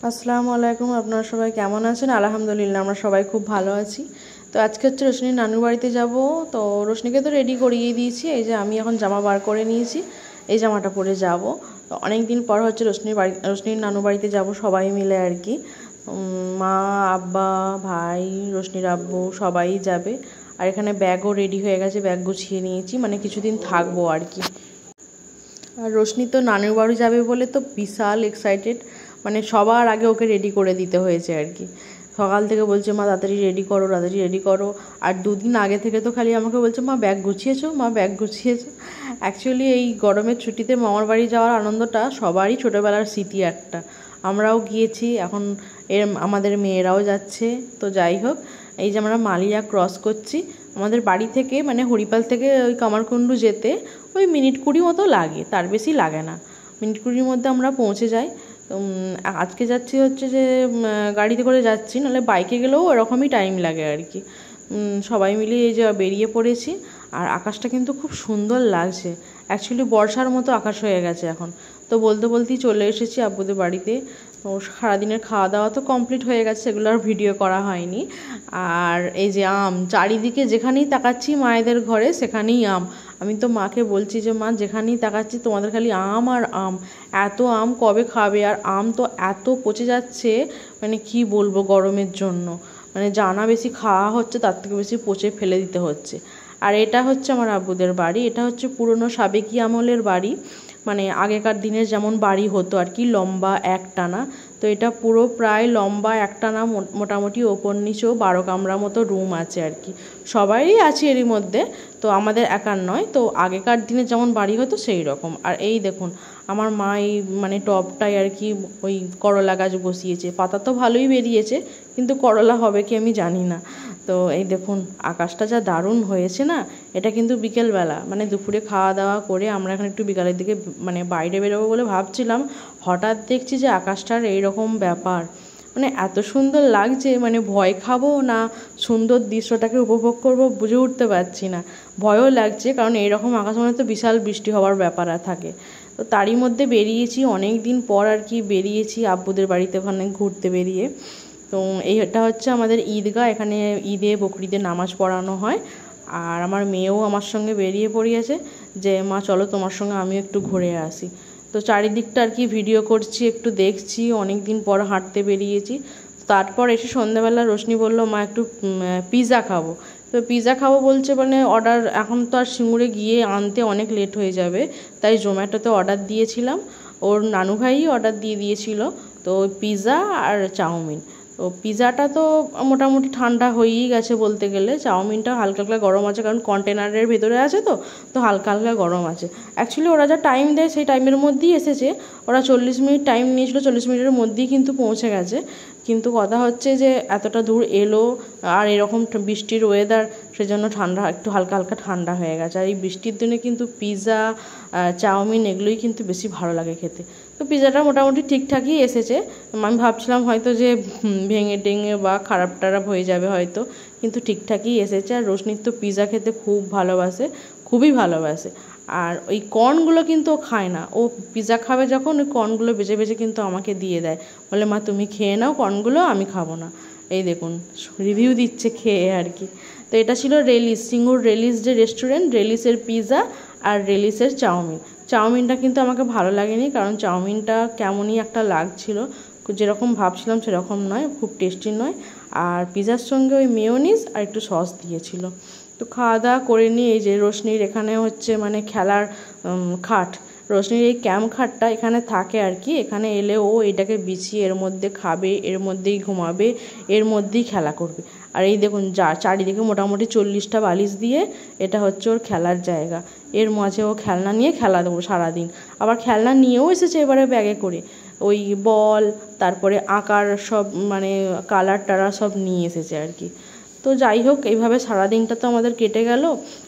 আসসালামু আলাইকুম। আপনারা সবাই কেমন আছেন? আলহামদুলিল্লাহ আমরা সবাই খুব ভালো আছি। তো আজকে হচ্ছে রোশনির নানুর বাড়িতে যাব। তো রোশনিকে তো রেডি করিয়ে দিয়েছি। এই যে আমি এখন জামা বার করে নিয়েছি, এই জামাটা পরে যাব। তো অনেক দিন পর হচ্ছে রোশনির নানুর বাড়িতে যাব সবাই মিলে আর কি। মা, আব্বা, ভাই, রোশনির আব্বু সবাই যাবে। আর এখানে ব্যাগও রেডি হয়ে গেছে, ব্যাগ গুছিয়ে নিয়েছি, মানে কিছুদিন থাকবো আর কি। আর রোশনি তো নানুর বাড়ি যাবে বলে তো বিশাল এক্সাইটেড, মানে সবার আগে ওকে রেডি করে দিতে হয়েছে আর কি। সকাল থেকে বলছে মা তাড়াতাড়ি রেডি করো, তাড়াতাড়ি রেডি করো। আর দুদিন আগে থেকে তো খালি আমাকে বলছে মা ব্যাগ গুছিয়েছো, মা ব্যাগ গুছিয়েছো। অ্যাকচুয়ালি এই গরমের ছুটিতে মামার বাড়ি যাওয়ার আনন্দটা সবারই ছোটোবেলার স্মৃতি একটা। আমরাও গিয়েছি, এখন আমাদের মেয়েরাও যাচ্ছে। তো যাই হোক, এই যে আমরা মালিয়া ক্রস করছি। আমাদের বাড়ি থেকে মানে হরিপাল থেকে ওই কামারকুণ্ডু যেতে ওই মিনিট 20 মতো লাগে, তার বেশি লাগে না। মিনিট 20-র মধ্যে আমরা পৌঁছে যাই। আজকে যাচ্ছি হচ্ছে যে গাড়িতে করে যাচ্ছি, নাহলে বাইকে গেলেও এরকমই টাইম লাগে আর কি। সবাই মিলে এই যে বেরিয়ে পড়েছি। আর আকাশটা কিন্তু খুব সুন্দর লাগছে, অ্যাকচুয়ালি বর্ষার মতো আকাশ হয়ে গেছে এখন। তো বলতে বলতেই চলে এসেছি আব্বুদের বাড়িতে। তো সারাদিনের খাওয়া দাওয়া তো কমপ্লিট হয়ে গেছে, সেগুলো আর ভিডিও করা হয়নি। আর এই যে আম, চারিদিকে যেখানেই তাকাচ্ছি মায়েদের ঘরে সেখানেই আম। আমি তো মাকে বলছি যে মা যেখানেই তাকাচ্ছি তোমাদের খালি আম আর আম, এত আম কবে খাবে? আর আম তো এত পচে যাচ্ছে, মানে কি বলবো, গরমের জন্য মানে জানা বেশি খাওয়া হচ্ছে, তার থেকে বেশি পচে ফেলে দিতে হচ্ছে। আর এটা হচ্ছে আমার আব্বুদের বাড়ি, এটা হচ্ছে পুরনো সাবেকি আমলের বাড়ি, মানে আগেকার দিনের যেমন বাড়ি হতো আর কি, লম্বা একটানা। তো এটা পুরো প্রায় লম্বা একটানা, মোটামুটি ওপর নিচেও 12 কামরা মতো রুম আছে আর কি। সবারই আছে এরই মধ্যে, তো আমাদের একার নয়। তো আগেকার দিনে যেমন বাড়ি হতো সেই রকম। আর এই দেখুন আমার মা এই মানে টবটায় আর কি ওই করলা গাছ বসিয়েছে। পাতা তো ভালোই বেরিয়েছে, কিন্তু করলা হবে কি আমি জানি না। তো এই দেখুন আকাশটা যা দারুণ হয়েছে না। এটা কিন্তু বিকেলবেলা, মানে দুপুরে খাওয়া দাওয়া করে আমরা এখন একটু বিকালের দিকে মানে বাইরে বেরোবো বলে ভাবছিলাম, হঠাৎ দেখছি যে আকাশটার এইরকম ব্যাপার, মানে এত সুন্দর লাগছে, মানে ভয় খাবো না সুন্দর দৃশ্যটাকে উপভোগ করব বুঝে উঠতে পারছি না। ভয়ও লাগছে, কারণ এইরকম আকাশ মানে তো বিশাল বৃষ্টি হওয়ার ব্যাপার থাকে। তো তারই মধ্যে বেরিয়েছি, অনেক দিন পর আর কি বেরিয়েছি আব্বুদের বাড়িতে ওখানে ঘুরতে বেরিয়ে। তো এইটা হচ্ছে আমাদের ঈদগাহ, এখানে ঈদে বকরিদে নামাজ পড়ানো হয়। আর আমার মেয়েও আমার সঙ্গে বেরিয়ে পড়িয়েছে যে মা চলো তোমার সঙ্গে আমি একটু ঘুরে আসি। তো চারিদিকটা আর কি ভিডিও করছি, একটু দেখছি, অনেক দিন পর হাঁটতে বেরিয়েছি। তারপর এসে সন্ধ্যাবেলা রোশনি বললো মা একটু পিৎজা খাবো। তো পিৎজা খাবো বলছে, মানে অর্ডার এখন তো আর সিঙ্গুরে গিয়ে আনতে অনেক লেট হয়ে যাবে, তাই জোম্যাটোতে অর্ডার দিয়েছিলাম। ওর নানু ভাই অর্ডার দিয়ে দিয়েছিল, তো পিৎজা আর চাউমিন। তো পিৎজাটা তো মোটামুটি ঠান্ডা হয়েই গেছে বলতে গেলে, চাউমিনটা হালকা হালকা গরম আছে, কারণ কন্টেনারের ভেতরে আছে তো, তো হালকা হালকা গরম আছে। অ্যাকচুয়ালি ওরা যা টাইম দেয় সেই টাইমের মধ্যেই এসেছে। ওরা 40 মিনিট টাইম নিয়েছিল, 40 মিনিটের মধ্যেই কিন্তু পৌঁছে গেছে। কিন্তু কথা হচ্ছে যে এতটা দূর এলো আর এরকম বৃষ্টির ওয়েদার, সেজন্য ঠান্ডা একটু হালকা হালকা ঠান্ডা হয়ে গেছে। আর এই বৃষ্টির দিনে কিন্তু পিৎজা, চাউমিন এগুলোই কিন্তু বেশি ভালো লাগে খেতে। তো পিৎজাটা মোটামুটি ঠিকঠাকই এসেছে। আমি ভাবছিলাম হয়তো যে ভেঙে টেঙে বা খারাপ টারাপ হয়ে যাবে হয়তো, কিন্তু ঠিকঠাকই এসেছে। আর রোশনির তো পিৎজা খেতে খুব ভালোবাসে, খুবই ভালোবাসে। আর ওই কর্নগুলো কিন্তু ও খায় না, ও পিৎজা খাবে যখন ওই কর্নগুলো বেছে বেছে কিন্তু আমাকে দিয়ে দেয়, বলে মা তুমি খেয়ে নাও কর্নগুলো, আমি খাবো না। এই দেখুন রিভিউ দিচ্ছে খেয়ে আর কি। তো এটা ছিল রেলিস, সিঙ্গুর রেলিস যে রেস্টুরেন্ট, রেলিসের পিৎজা আর রেলিসের চাউমিন। চাউমিনটা কিন্তু আমাকে ভালো লাগেনি, কারণ চাউমিনটা কেমনই একটা লাগছিল, যেরকম ভাবছিলাম সেরকম নয়, খুব টেস্টি নয়। আর পিৎজার সঙ্গে ওই মেয়োনিজ আর একটু সস দিয়েছিল। তো খাওয়া দাওয়া করে নিয়ে এই যে রোশনির এখানে হচ্ছে মানে খেলার খাট, রোশনির এই ক্যাম্প খাটটা এখানে থাকে আর কি। এখানে এলে ও এটাকে বিছিয়ে এর মধ্যে খাবে, এর মধ্যেই ঘুমাবে, এর মধ্যেই খেলা করবে। আর এই দেখুন চারিদিকে মোটামুটি 40টা বালিশ দিয়ে এটা হচ্ছে ওর খেলার জায়গা। এর মাঝে ও খেলনা নিয়ে খেলা দেবো সারাদিন। আবার খেলনা নিয়েও এসেছে এবারে ব্যাগে করে, ওই বল, তারপরে আঁকার সব মানে কালার টালার সব নিয়ে এসেছে আর কি। তো যাই হোক, এইভাবে সারাদিনটা তো আমাদের কেটে গেল।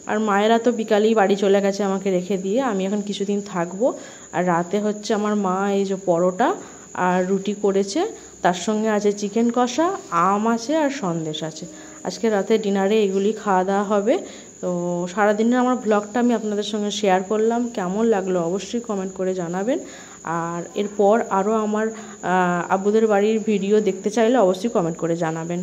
আর মায়েরা তো বিকালেই বাড়ি চলে গেছে আমাকে রেখে দিয়ে, আমি এখন কিছুদিন থাকবো। আর রাতে হচ্ছে আমার মা এই যে পরোটা আর রুটি করেছে, তার সঙ্গে আছে চিকেন কষা, আম আছে আর সন্দেশ আছে। আজকে রাতে ডিনারে এগুলি খাওয়া দাওয়া হবে। তো সারাদিনের আমার ব্লগটা আমি আপনাদের সঙ্গে শেয়ার করলাম, কেমন লাগলো অবশ্যই কমেন্ট করে জানাবেন। আর এরপর আরও আমার আব্বুদের বাড়ির ভিডিও দেখতে চাইলে অবশ্যই কমেন্ট করে জানাবেন।